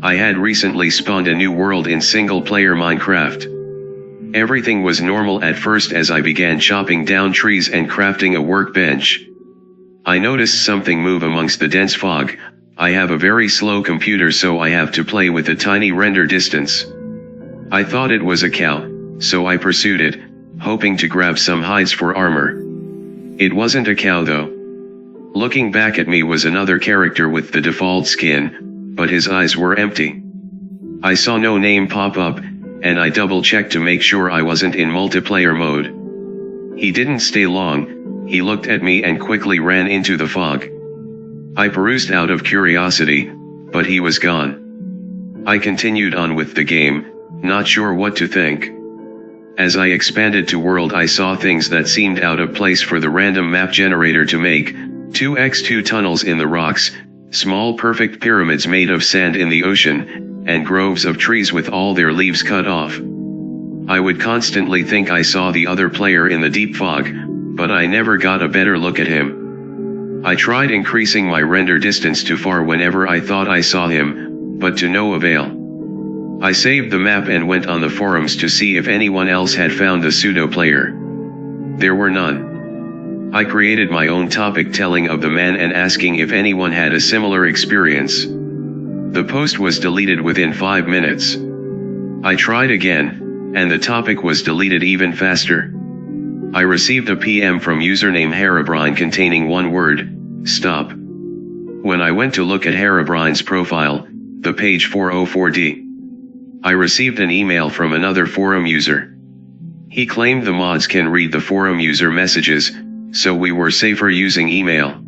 I had recently spawned a new world in single-player Minecraft. Everything was normal at first as I began chopping down trees and crafting a workbench. I noticed something move amongst the dense fog. I have a very slow computer, so I have to play with a tiny render distance. I thought it was a cow, so I pursued it, hoping to grab some hides for armor. It wasn't a cow though. Looking back at me was another character with the default skin, but his eyes were empty. I saw no name pop up, and I double-checked to make sure I wasn't in multiplayer mode. He didn't stay long. He looked at me and quickly ran into the fog. I perused out of curiosity, but he was gone. I continued on with the game, not sure what to think. As I expanded to world, I saw things that seemed out of place for the random map generator to make: 2x2 tunnels in the rocks, small perfect pyramids made of sand in the ocean, and groves of trees with all their leaves cut off. I would constantly think I saw the other player in the deep fog, but I never got a better look at him. I tried increasing my render distance to far whenever I thought I saw him, but to no avail. I saved the map and went on the forums to see if anyone else had found the pseudo player. There were none. I created my own topic telling of the man and asking if anyone had a similar experience. The post was deleted within 5 minutes. I tried again, and the topic was deleted even faster. I received a PM from username Herobrine containing one word: stop. When I went to look at Herobrine's profile, the page 404D, I received an email from another forum user. He claimed the mods can read the forum user messages, so we were safer using email.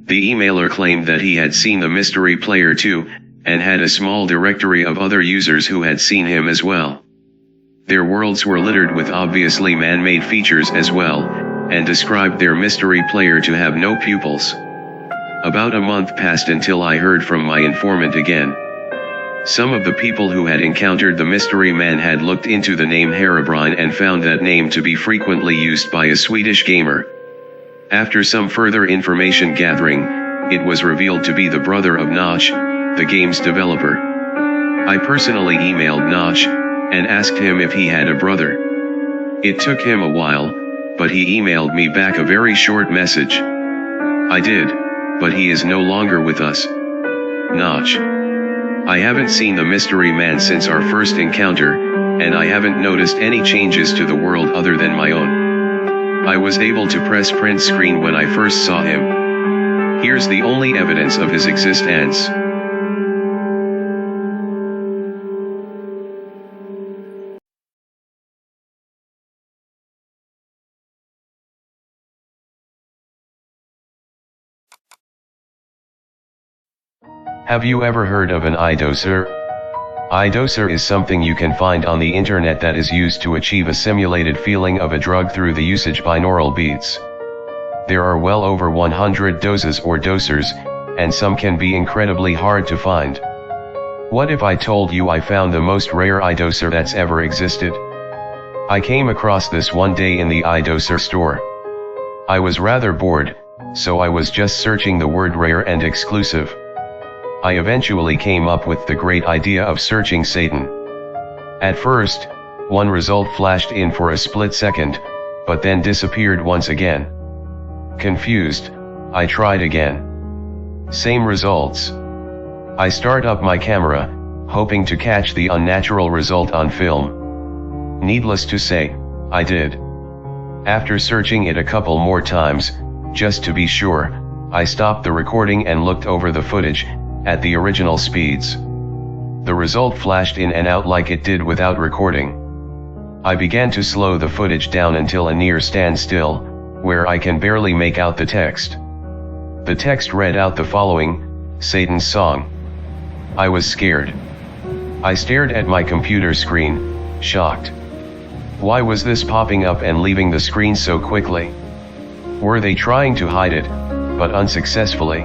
The emailer claimed that he had seen the mystery player too, and had a small directory of other users who had seen him as well. Their worlds were littered with obviously man-made features as well, and described their mystery player to have no pupils. About a month passed until I heard from my informant again. Some of the people who had encountered the mystery man had looked into the name Herobrine and found that name to be frequently used by a Swedish gamer. After some further information gathering, it was revealed to be the brother of Notch, the game's developer. I personally emailed Notch, and asked him if he had a brother. It took him a while, but he emailed me back a very short message. I did, but he is no longer with us. Notch. I haven't seen the mystery man since our first encounter, and I haven't noticed any changes to the world other than my own. I was able to press print screen when I first saw him. Here's the only evidence of his existence. Have you ever heard of an iDoser? iDoser is something you can find on the internet that is used to achieve a simulated feeling of a drug through the usage binaural beats. There are well over 100 doses or dosers, and some can be incredibly hard to find. What if I told you I found the most rare iDoser that's ever existed? I came across this one day in the iDoser store. I was rather bored, so I was just searching the word rare and exclusive. I eventually came up with the great idea of searching Satan. At first, one result flashed in for a split second, but then disappeared once again. Confused, I tried again. Same results. I start up my camera, hoping to catch the unnatural result on film. Needless to say, I did. After searching it a couple more times, just to be sure, I stopped the recording and looked over the footage, at the original speeds. The result flashed in and out like it did without recording. I began to slow the footage down until a near standstill, where I can barely make out the text. The text read out the following: Satan's song. I was scared. I stared at my computer screen, shocked. Why was this popping up and leaving the screen so quickly? Were they trying to hide it, but unsuccessfully?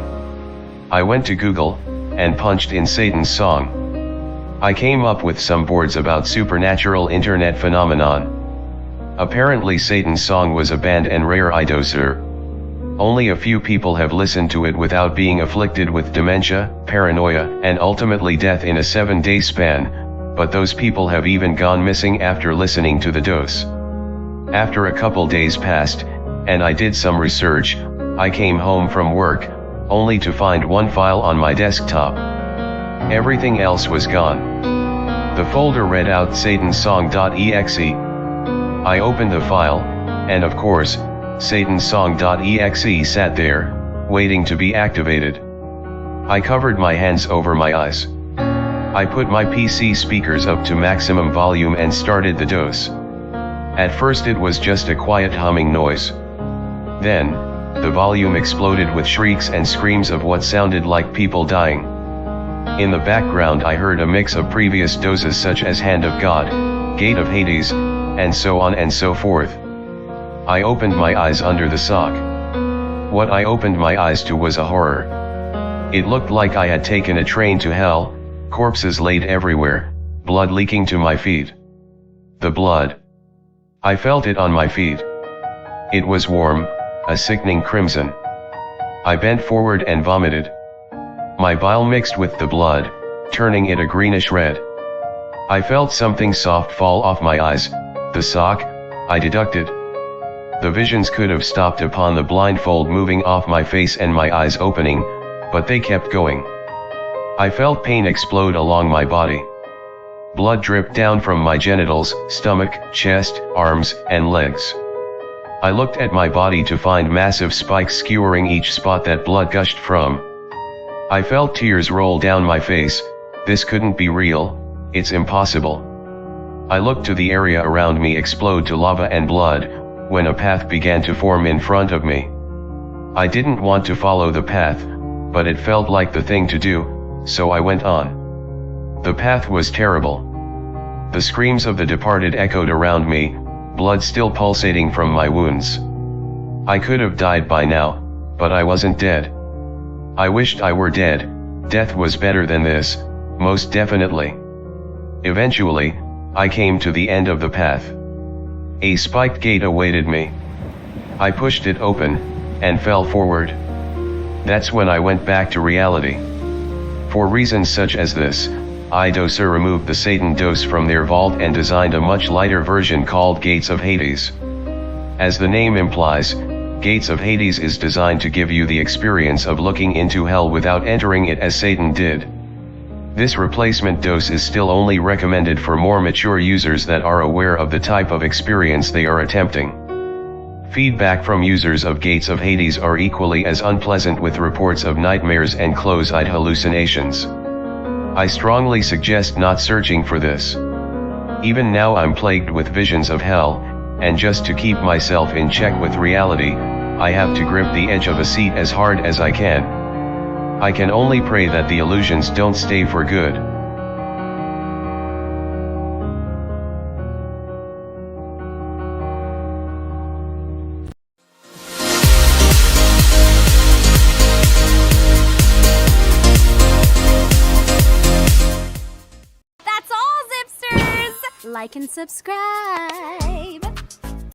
I went to Google, and punched in Satan's song. I came up with some boards about supernatural internet phenomenon. Apparently Satan's song was a banned and rare iDoser. Only a few people have listened to it without being afflicted with dementia, paranoia, and ultimately death in a 7-day span, but those people have even gone missing after listening to the dose. After a couple days passed, and I did some research, I came home from work, only to find one file on my desktop. Everything else was gone. The folder read out satansong.exe. I opened the file, and of course, satansong.exe sat there, waiting to be activated. I covered my hands over my eyes. I put my PC speakers up to maximum volume and started the dose. At first it was just a quiet humming noise. Then, the volume exploded with shrieks and screams of what sounded like people dying. In the background I heard a mix of previous doses such as Hand of God, Gate of Hades, and so on and so forth. I opened my eyes under the sock. What I opened my eyes to was a horror. It looked like I had taken a train to hell, corpses laid everywhere, blood leaking to my feet. The blood. I felt it on my feet. It was warm, a sickening crimson. I bent forward and vomited. My bile mixed with the blood, turning it a greenish red. I felt something soft fall off my eyes, the sock, I deducted. The visions could have stopped upon the blindfold moving off my face and my eyes opening, but they kept going. I felt pain explode along my body. Blood dripped down from my genitals, stomach, chest, arms, and legs. I looked at my body to find massive spikes skewering each spot that blood gushed from. I felt tears roll down my face. This couldn't be real, it's impossible. I looked to the area around me explode to lava and blood, when a path began to form in front of me. I didn't want to follow the path, but it felt like the thing to do, so I went on. The path was terrible. The screams of the departed echoed around me, blood still pulsating from my wounds. I could have died by now, but I wasn't dead. I wished I were dead. Death was better than this, most definitely. Eventually, I came to the end of the path. A spiked gate awaited me. I pushed it open, and fell forward. That's when I went back to reality. For reasons such as this, iDoser removed the Satan dose from their vault and designed a much lighter version called Gates of Hades. As the name implies, Gates of Hades is designed to give you the experience of looking into hell without entering it as Satan did. This replacement dose is still only recommended for more mature users that are aware of the type of experience they are attempting. Feedback from users of Gates of Hades are equally as unpleasant, with reports of nightmares and close-eyed hallucinations. I strongly suggest not searching for this. Even now I'm plagued with visions of hell, and just to keep myself in check with reality, I have to grip the edge of a seat as hard as I can. I can only pray that the illusions don't stay for good. That's all, Zipsters! Like and subscribe.